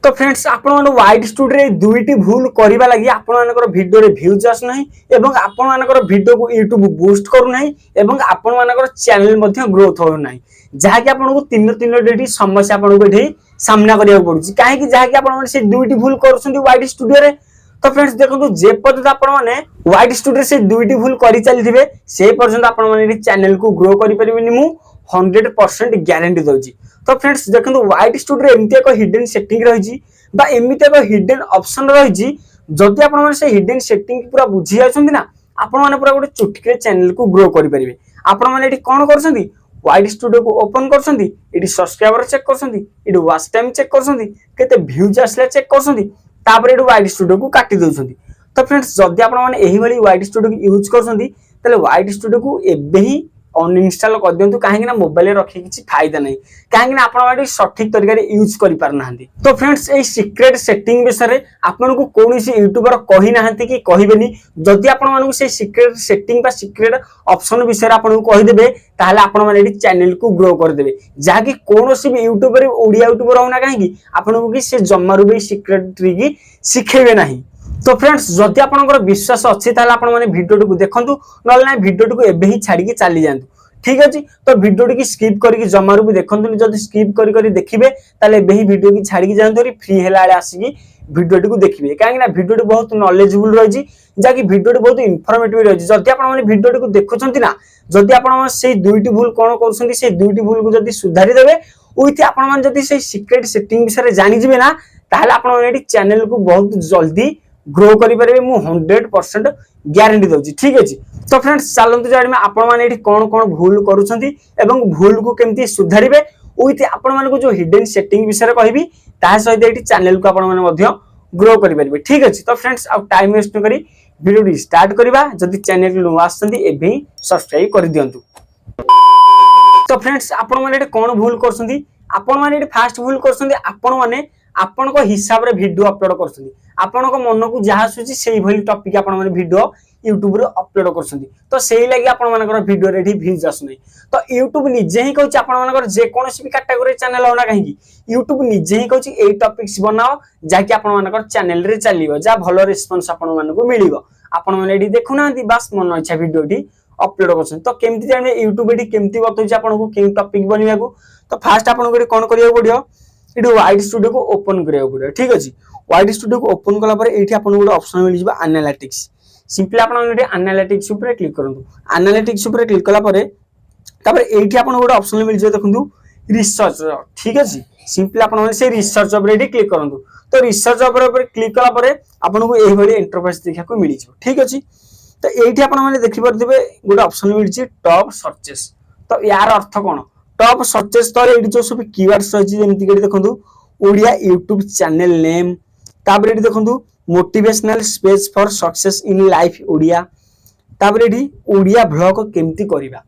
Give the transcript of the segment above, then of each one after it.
तो फ्रेंड्स आपण white studio रे दुईटी भूल करबा लागि आपण मानकर वीडियो रे व्यूज आस नाही एवं आपण मानकर वीडियो को YouTube बूस्ट करू नाही एवं आपण मानकर चैनल मध्ये ग्रोथ हो नाही जहा कि आपण को तीन डेटी समस्या आपण को एठी सामना करिया पड़ुची काहे कि जहा कि आपण माने से दुईटी भूल करछंती वाइट स्टूडियो रे। तो फ्रेंड्स देखो जे पर्यंत आपण माने वाइट स्टूडियो से दुईटी भूल करि चली थिबे से पर्यंत आपण माने चैनल को ग्रो करि परिबेनी मु 100% गारंटी दउची। तो फ्रेंड्स देखो वाइट स्टूडियो एमती एक हिडन सेटिंग रही बा एमती एक हिडन ऑप्शन रही जदि आपण माने से हिडन सेटिंग पूरा बुझी जाउछंती ना आपण माने पूरा गोटे चुटकी चैनल को ग्रो करि परिबे। आपण माने एठी कोन करछंती वाइट स्टूडियो को ओपन करछंती एठी सब्सक्राइबर चेक करछंती एठी वॉच टाइम चेक करछंती केते व्यूज आसले चेक करछंती तापर एठी वाइट स्टूडियो को काटी दउछंती। तो फ्रेंड्स जदि आपण माने एही भली वाइट स्टूडियो को यूज करछंती तले वाइट स्टूडियो को एबे ही अनइंस्टॉल कर दियंतु काहे कि ना मोबाइल रे रखि किछि फायदा नै काहे कि ना आपण माने सठिक तरीका रे यूज करि पार नाहंती। तो फ्रेंड्स ए सीक्रेट सेटिंग विषय रे आपण को कोनोसी यूट्यूबर कहि नाहंती कि कहिबेनी जदि आपण माने से सीक्रेट सेटिंग बा सीक्रेट ऑप्शन विषय रे आपण को कहि देबे ताहाले आपण माने एडी चैनल को ग्रो कर देबे जा कि कोनोसी भी यूट्यूबर ओडिया यूट्यूबर होना काहे कि आपण को कि से जम्मारु भी सीक्रेट ट्रिक सिखेबे नाही। तो फ्रेंड्स जदि आपनकर विश्वास अछि ताले आपण माने वीडियो को देखंतु नल ना वीडियो को एबे ही छाडी के चली जांतु ठीक अछि। तो वीडियो की स्किप करके जमारु भी देखंतु जदि स्किप करी देखिबे ताले एबे ही वीडियो की छाडी के जांतु फ्री हेला आले आसी वीडियो को देखिबे काहे ना वीडियो बहुत नॉलेजेबल रही छी जाकि वीडियो बहुत इन्फॉर्मेटिव रही छी। जदि आपण माने वीडियो को देखुछंती ना जदि आपण माने से दुईटी भूल कोन करछंती से दुईटी भूल को जदि सुधारी देबे उइथि आपण माने जदि से सीक्रेट सेटिंग विषय जानि जिवे ना ताहाले आपण माने एडी चैनल को बहुत जल्दी ग्रो करि परिबे मु 100% गारंटी दउची ठीक अछि। तो फ्रेंड्स चलंतु जानिमे आपण माने एठी कोन कोन भूल करूछंती एवं भूल को केमती सुधारिबे उइथि आपण माने को जो हिडन सेटिंग विषय कहबी ता सहित एठी चैनल को आपण माने मध्य ग्रो करि परिबे ठीक अछि। तो फ्रेंड्स अब टाइम वेस्ट करी वीडियो स्टार्ट करबा जदि चैनल को आछंती एबे सब्सक्राइब कर दियंतु। तो फ्रेंड्स आपण माने एठी कोन भूल करछंती आपण माने एठी फास्ट भूल करछंती आपण माने आपण को हिसाब रे वीडियो अपलोड करछंती आपण को मन को जहा सुची सेही भली टॉपिक आपण माने वीडियो YouTube रे अपलोड करछंती तो सेही लागि आपण मानकर वीडियो रे एठी व्यूज आसुनै। तो YouTube निजे ही कहूची आपण मानकर जे कोनोसी भी कैटेगरी चैनल होना काहे कि YouTube निजे ही कहूची ए टॉपिक्स बनाओ जाकि आपण मानकर चैनल रे चलिबो जा भलो रिस्पांस आपण मानन को मिलिबो आपण माने एठी देखु नांती बस मन इच्छा वीडियो टी अपलोड करछन। तो केमति जाने YouTube एठी केमति बतौची आपण को के टॉपिक बनिबा को तो फास्ट आपण को कोन करिया पड़ियो एठी वाइट स्टूडियो को ओपन करिया पड़ियो ठीक अछि। वाइट स्टूडियो को ओपन कला पर एठी आपण को ऑप्शन मिल जिबा एनालिटिक्स सिंपली आपण एठी एनालिटिक्स ऊपर क्लिक करंतु एनालिटिक्स ऊपर क्लिक कला पर तापर एठी आपण को ऑप्शन मिल जे देखंतु रिसर्च ठीक अछि। सिंपली आपण से रिसर्च ऊपर एठी क्लिक करंतु तो रिसर्च ऊपर क्लिक कला पर आपण को एही भली इंटरफेस देखा को मिल जिवो ठीक अछि। तो एठी आपण माने देखि परदिबे गोटे ऑप्शन मिल छि टॉप सर्चेस। तो यार अर्थ कोन टॉप सर्चेस तो एठी जो सब कीवर्ड्स रही जेमति के देखंतु ओडिया यूट्यूब चैनल नेम तापर एठी देखंतु motivational space for success in life Odia तापर एठी ओडिया ब्लॉग केमति करिबा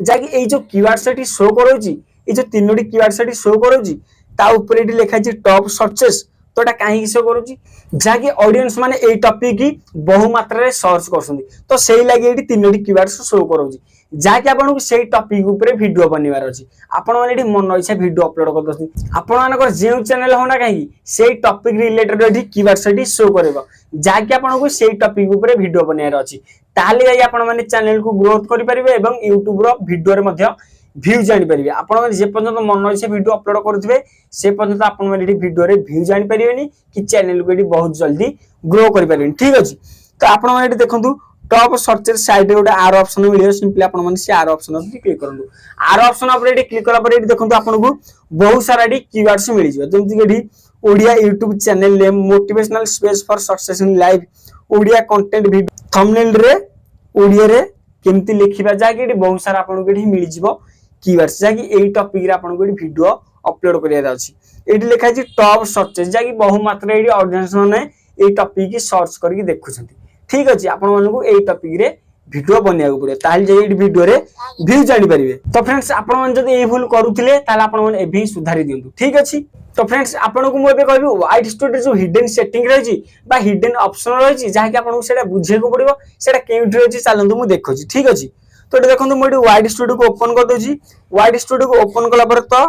जाकि एई जो कीवर्ड्स एठी शो करोची ए जो तीनोटी कीवर्ड्स एठी शो करोची ता ऊपर एठी लिखा छि टॉप सर्चेस तो एटा काहे शो करोची जाकि ऑडियंस माने एई टॉपिक की बहु मात्रा रे सर्च करसुंदी तो सेही लागि एठी तीनोटी कीवर्ड्स शो करोची जाकि आपण को सेही टॉपिक ऊपर वीडियो बनिवार अछि आपण माने एठी मन इच्छा वीडियो अपलोड कर दसनी आपण मानकर जे चैनल होना काहे सेही टॉपिक रिलेटेड एठी कीवर्ड्स एठी शो करबो जाकि आपण को सेही टॉपिक ऊपर वीडियो बनिवार अछि ताले जाई आपण माने चैनल को ग्रोथ करि परिबे एवं YouTube रो वीडियो रे मध्य व्यू जानि परिबे। आपण माने जे पर्यंत मन इच्छा वीडियो अपलोड करथिबे से पर्यंत आपण माने एठी वीडियो रे व्यू जानि परिबेनी कि चैनल को एठी बहुत जल्दी ग्रो करि परिबेनी ठीक अछि। तो आपण माने एठी देखंतु टॉप सर्चेस साइड गोटे आर ऑप्शन मिलियो सिंपली आपण माने से आर ऑप्शन पे क्लिक करंतु आर ऑप्शन ऊपर एठी क्लिक करा पर एठी देखंतु आपण को बहुत सारा एठी कीवर्ड्स मिलि जिवो जेमति कि एठी Odia YouTube channel name motivational space for success in life Odia content video thumbnail रे ओडिया रे केमति लिखिबा जाकि एठी बहुत सारा आपण को एठी मिलि जिवो कीवर्ड्स जाकि एई टॉपिक रे आपण को एठी वीडियो अपलोड करिया अछि। एठी लिखा छि टॉप सर्चेस जाकि बहु मात्रा एठी ऑडियंस माने एई टॉपिक की सर्च करके देखुछंती ठीक अछि। आपण माने को एई टॉपिक रे वीडियो बनिया को पड़े ताल जे एई वीडियो रे व्यू जानि परिबे। तो फ्रेंड्स आपण माने जदि एई भूल करूथिले ताल आपण माने एभी सुधारी दियंतु ठीक अछि। तो फ्रेंड्स आपण को मु एबे कहबी वाइट स्टूडियो जो हिडन सेटिंग रही छी बा हिडन ऑप्शन रही जाहा कि आपण को सेटा बुझे को पड़िबो सेटा केउठी रही चलंतु मु देखो छी ठीक अछि। तो एटा देखंतु मु एटी वाइट स्टूडियो को ओपन कर दोजी वाइट स्टूडियो को ओपन कला पर तो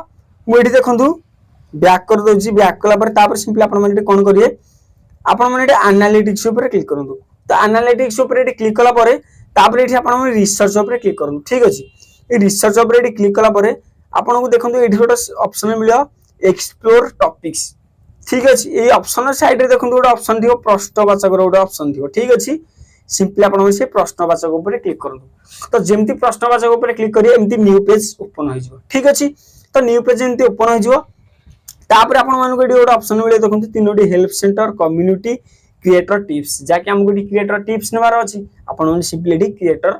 मु एटी देखंतु बैक कर दोजी बैक कला पर तापर सिंपली आपण माने कोन करिए आपण माने एनालिटिक्स ऊपर क्लिक करंतु तो एनालिटिक्स ऊपर क्लिक कला पर तापर एठी आपण माने रिसर्च ऊपर क्लिक करंतु ठीक अछि ए रिसर्च ऊपर क्लिक कला पर आपण को देखंतु एठी गोटे ऑप्शन मिलियो एक्सप्लोर टॉपिक्स ठीक अछि ए ऑप्शन साइड रे देखंतु गोटे ऑप्शन दियो प्रश्नवाचक रो गोटे ऑप्शन दियो ठीक अछि सिंपली आपण से प्रश्नवाचक ऊपर क्लिक करंतु तो जेमती प्रश्नवाचक ऊपर क्लिक करिए एमती न्यू पेज ओपन हो जिवो ठीक अछि तो न्यू पेज एमती ओपन हो जिवो तापर आपण मानको एडी गोटे ऑप्शन मिले देखंतु तीनोटी help center community creator tips जाके हमको क्रिएटर टिप्स नेबार अछि आपण माने सिंपली एडी क्रिएटर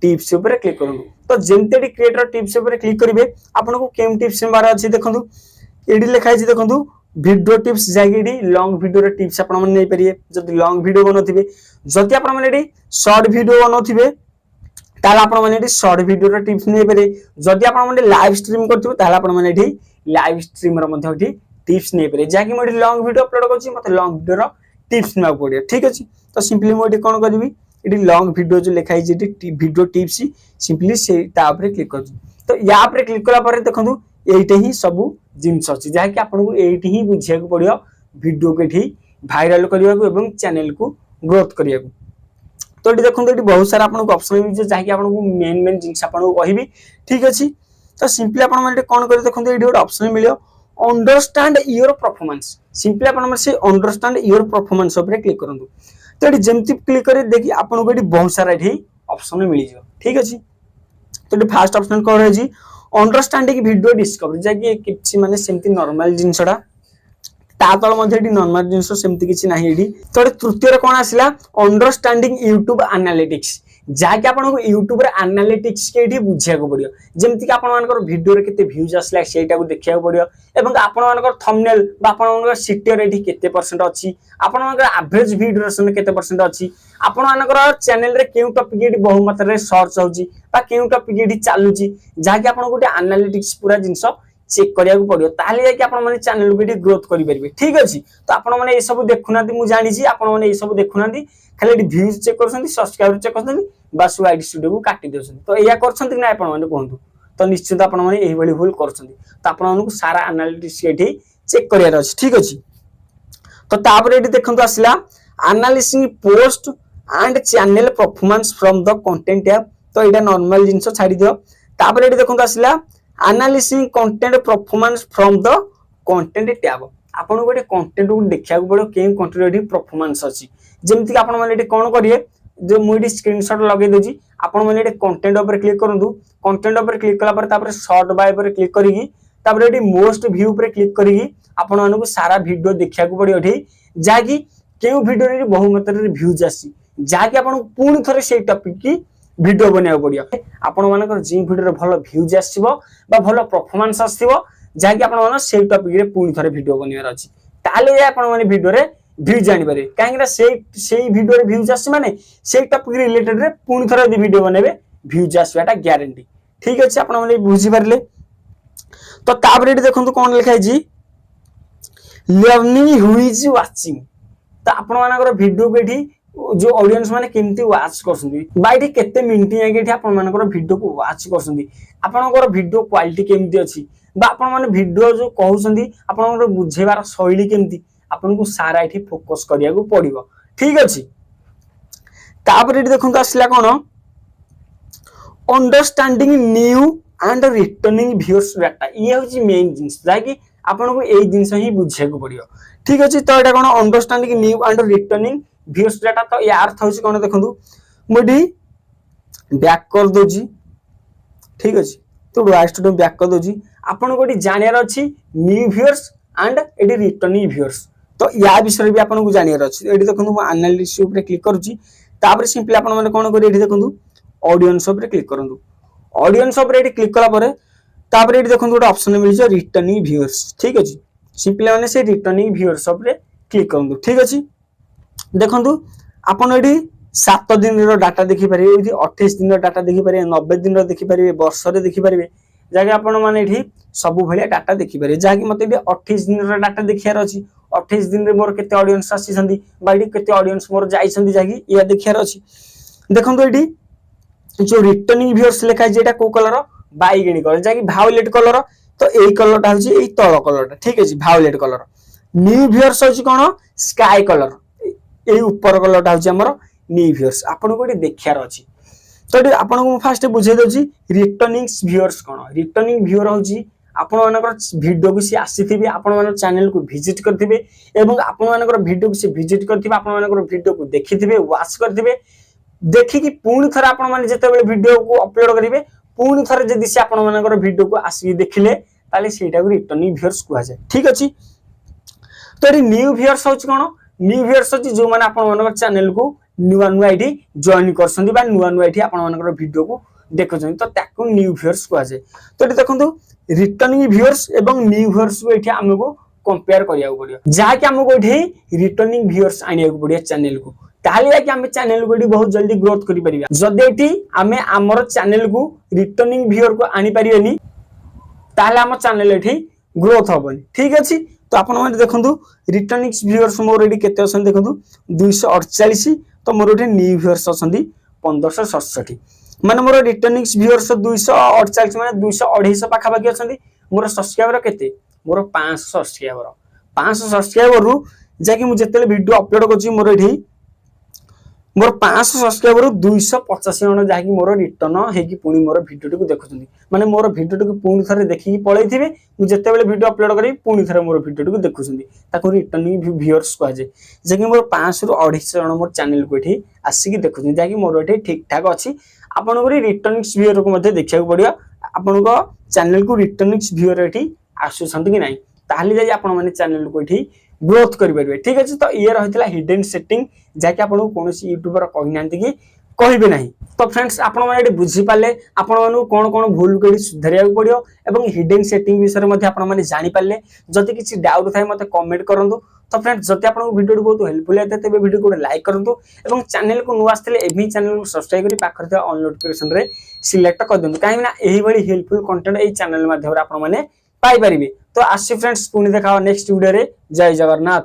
टिप्स ऊपर क्लिक करंतु तो जेमते एडी क्रिएटर टिप्स ऊपर क्लिक करिवे आपण को केम टिप्स नेबार अछि देखंतु एडी लिखा अछि देखंतु वीडियो टिप्स जागी लॉन्ग वीडियो रे टिप्स आपण मन नै परिए जदि लॉन्ग वीडियो बनथिबे जदि आपण मन एडी शॉर्ट वीडियो बनथिबे ताला आपण मन एडी शॉर्ट वीडियो रे टिप्स नै परिए जदि आपण मन लाइव स्ट्रीम करथिबे ताला आपण मन एडी लाइव स्ट्रीम रो मध्ये एडी टिप्स नै परिए जाकी म एडी लॉन्ग वीडियो अपलोड करछि मते लॉन्ग वीडियो रो टिप्स नै पड़िए ठीक अछि तो सिंपली म एडी कोन करबी एडी लॉन्ग वीडियो जो लिखाई जे वीडियो टिप्स सिंपली से ता ऊपर क्लिक करछि तो या ऊपर क्लिक कला पर देखंतु एइटे ही सब जिनस अछि जहा कि आपन को एइटे ही बुझिया को पड़ियो वीडियो के ठी वायरल करिया को एवं चैनल को ग्रोथ करिया को तो एटी देखंतु एटी बहुत सारा आपन को ऑप्शन मिल जे जहा कि आपन को मेन जिनस आपन को कहिबी ठीक अछि तो सिंपली आपन माने कोन करि देखंतु एटी गोटे ऑप्शन मिलियो अंडरस्टैंड योर परफॉर्मेंस सिंपली आपन माने से अंडरस्टैंड योर परफॉर्मेंस ऊपर क्लिक करंतु तो एटी जेमति क्लिक करे देखि आपन को एटी बहुत सारा एटी ऑप्शन मिल जियो ठीक अछि तो एटी फर्स्ट ऑप्शन को रहे जी अंडरस्टैंडिंग वीडियो डिस्कवरी जाकी किछि माने सेमति नॉर्मल जिंसडा ता तळ मध्ये एडी नॉर्मल जिंस सेमति किछि नाही एडी तो तृतीय रे कोन आसिला अंडरस्टैंडिंग YouTube एनालिटिक्स जाके आपन को YouTube रे एनालिटिक्स के एडी बुझिया को पड़ियो जेमति कि आपन मानकर वीडियो रे केते व्यूज आसला सेटा को देखिया को पड़ियो एवं आपन मानकर थंबनेल बा आपन मानकर सीटीआर एडी केते परसेंट अछि आपन मानकर एवरेज व्यू ड्यूरेशन केते परसेंट अछि आपन मानकर चैनल रे केउ टॉपिक एडी बहु मात्रा रे सर्च होउची बा केउ टॉपिक एडी चालुची जाके आपन गोटे एनालिटिक्स पूरा जिंस चेक करिया को पड़ियो ताले जाके आपन माने चैनल को एडी ग्रोथ करि परिबे ठीक अछि तो आपन माने ए सब देखुनांती मु जानि छी आपन माने ए सब देखुनांती खाली एडी व्यूज चेक करछंती सब्सक्राइबर चेक करछंती बस वाइड स्टूडियो को काटी देछंती तो एया करछंती कि ना आपन माने कहंतु तो निश्चित आपन माने एही भली भूल करछंती तो आपन मानकु सारा एनालिटिक्स एठी चेक करिया अछि ठीक अछि तो तापर एठी देखंतु आसिला analysing post and channel performance from the content tab तो एटा नॉर्मल जिंस छाडी दियो तापर एठी देखंतु आसिला analysing content performance from the content tab आपन गोटे कंटेंट को देखिया को पड़ो केम कंटेंट एठी परफॉर्मेंस अछि जेमति कि आपन माने एठी कोन करिए जो मुडी स्क्रीनशॉट लगे दोजी आपन माने एठी कंटेंट ऊपर क्लिक करंतु कंटेंट ऊपर क्लिक कला पर तापर शॉर्ट बाय ऊपर क्लिक करिगी तापर एठी मोस्ट व्यू ऊपर क्लिक करिगी आपन मानको सारा वीडियो देखिया को पड़ियो एठी जाकी केउ वीडियो रे बहु मात्रा रे व्यूज आसी जाकी आपन पूर्ण थरे सेही टॉपिक की वीडियो बनिया पड़ियो आपन मानकर जी वीडियो रे भलो व्यूज आसीबो बा भलो परफॉर्मेंस आसीबो जाकी आपन मानो सेही टॉपिक रे पूर्ण थरे वीडियो बनियार अछि ताले आपन माने वीडियो रे व्यू जानि पारे काहेकि सेही वीडियो रे व्यूज आसी माने सेही टॉपिक रिलेटेड रे पूर्ण थरे वीडियो बनेबे व्यूज आसीबाटा ग्यारंटी ठीक अछि आपन माने बुझि पारले तो तापर एठी देखंतु कोन लिखाइ जी लर्निंग हु इज वाचिंग तो आपन मानकर वीडियो को एठी जो ऑडियंस माने केमती वाच करसुंदी बाइटी केते मिनिट आगे एठी आपन मानकर वीडियो को वाच करसुंदी आपनकर वीडियो क्वालिटी केमती अछि बा आपन माने वीडियो जो कहउसंदी आपनकर बुझेबार शैली केमती आपन को सारा एठी फोकस करिया को पड़िबो ठीक अछि तापर एठी देखंतु आसला कोन understanding new and returning viewers data ये होची मेन जिंस जाकी आपन को एई जिंस ही बुझे को पड़ियो ठीक अछि तो एटा कोन understanding new and returning viewers data तो या अर्थ होची कोन देखंतु मुडी बैक कर दोजी ठीक अछि तो राइट स्टूडियो बैक कर दोजी आपन को जानियार अछि न्यू व्यूअर्स एंड एडी रिटर्निंग व्यूअर्स तो या विषय भी आपन को जानियार अछि एडी देखंतु म एनालिसिस ऊपर क्लिक करूची तापर सिंपली आपन माने कोन करी एडी देखंतु ऑडियंस ऊपर क्लिक करंतु ऑडियंस ऊपर एडी क्लिक कला परे तापर एडी देखंतु गोटे ऑप्शन मिल जे रिटर्निंग व्यूअर्स ठीक अछि सिंपली माने से रिटर्निंग व्यूअर्स ऊपर क्लिक करंतु ठीक अछि देखंतु आपन एडी 7 दिन रो डाटा देखि पारे एडी 28 दिन रो डाटा देखि पारे 90 दिन रो देखि पारे वर्ष रे देखि पारे जाके आपन माने एठी सब भलिया डाटा देखि पारे जाके मते 28 दिन रो डाटा देखियार अछि 28 दिन रे मोर केते ऑडियंस आसी छंदी बाइडी केते ऑडियंस मोर जाई छंदी जाकी या देखियार अछि देखंतु एठी जो रिटर्निंग व्यूअर्स लिखा जेटा को कलर बाइगेनी कलर जाकी वायलेट कलर तो यही कलरटा हूँ यही तल कलरटा ठीक है भायोलेट कलर न्यू व्यूअर्स हूँ कौन स्काई कलर यही ऊपर कलरटा हूँ आमर न्यू व्यूअर्स आपको ये देखार अच्छी तो ये आपको फास्ट बुझे दूसरी रिटर्निंग व्यूअर्स कौन रिटर्निंग व्यूअर हूँ आपण भिडियो को सी आसी आपण चैनल को विजिट करथिबे एवं आपण भिडियो को सी विजिट करथिबे आपण भिडियो को देखिथिबे वॉच करथिबे देखिकी पुणी थर आपण माने जेतेबेले भिडियो को अपलोड करिवे पुणी थर जदि से आपण मानकर भिडियो को आसी देखिले ताले सेटा को रिटर्निंग व्यूअर्स कुआ जाय ठीक अछि तो ये न्यू व्यूअर्स होची कोन न्यू व्यूअर्स होची जो माने आपण मानकर चैनल को नुवा नुवा आईडी जॉइन करसंदी बा नुवा नुवा आईडी आपण मानकर भिडियो को देखुछन तो ताकू न्यू व्यूअर्स कुआ जाय तो ये देखंतु रिटर्निंग व्यूअर्स एवं न्यू व्यूअर्स को एठी हमको कंपेयर करिया पड़ियो जहा कि हमको एठी रिटर्निंग व्यूअर्स आनिया को पड़िया चैनल को ताले कि आमे चैनल को बहुत जल्दी ग्रोथ करि परिबा जदि एठी आमे हमर चैनल को रिटर्निंग व्यूअर को आनी परिबेनी ताले हम चैनल एठी ग्रोथ होबनी ठीक अछि तो आपण माने देखंतु रिटर्निंग व्यूअर्स मोर एठी केते असन देखंतु 248 तो मोर एठी न्यू व्यूअर्स असंदी 1567 माने मोर रिटर्निंग व्यूअर्स 248 माने 228 पाखा बाकी असंदी मोर सब्सक्राइबर केते मोर 500 सब्सक्राइबर रु जाकि मु जेतेले वीडियो अपलोड करछि मोर एठी मोर 500 सब्सक्राइबर 285 जन जहाँकि मोर रिटर्न हेकी पुणी मोर भिडियो को देखुछंदी माने मोर भिडियो को पुणी थरे देखिकी पळैथिबे मु जेतेबेले वीडियो अपलोड करी पुणी थरे मोर भिडियो को देखुछंदी ताको रिटर्निंग व्यूअर्स को आजे जहाँकि मोर 500 रु 250 जन मोर चैनल को एठी आसीकी देखुछंदी जहाँकि मोर एठी ठीक ठाक अछि आपन को रिटर्निंग व्यूअर को मध्ये देखिया पड़ियो आपन को चैनल को रिटर्निंग व्यूअर एठी आसुछंती कि नाही ताहले जाई आपन माने चैनल को एठी ग्रोथ करि परिबे ठीक अछि तो ये रहितला हिडन सेटिंग जाके आपन कोनोसी यूट्यूबर कहि नांती कि कहिबे नाही तो फ्रेंड्स आपन माने एठी बुझी पाले आपन मानु कोन कोन भूल करी सुधारिया पड़ियो एवं हिडन सेटिंग विषय मध्ये आपन माने जानि पाले जति किछि डाउट थाय मते कमेंट करंतु तो फ्रेंड्स जति आपन वीडियो बहुत हेल्पफुल आते तबे वीडियो को लाइक करंतु एवं चैनल को नु आस्तले एभी चैनल को सब्सक्राइब करी पाखर थे ऑन नोटिफिकेशन रे सिलेक्ट कर दंतु काहे ना एही बडी हेल्पफुल कंटेंट ए चैनल माध्यम रे आपन माने पाई परिबे तो आसी फ्रेंड्स पुणी देखा नेक्स्ट वीडियो रे जय जगन्नाथ।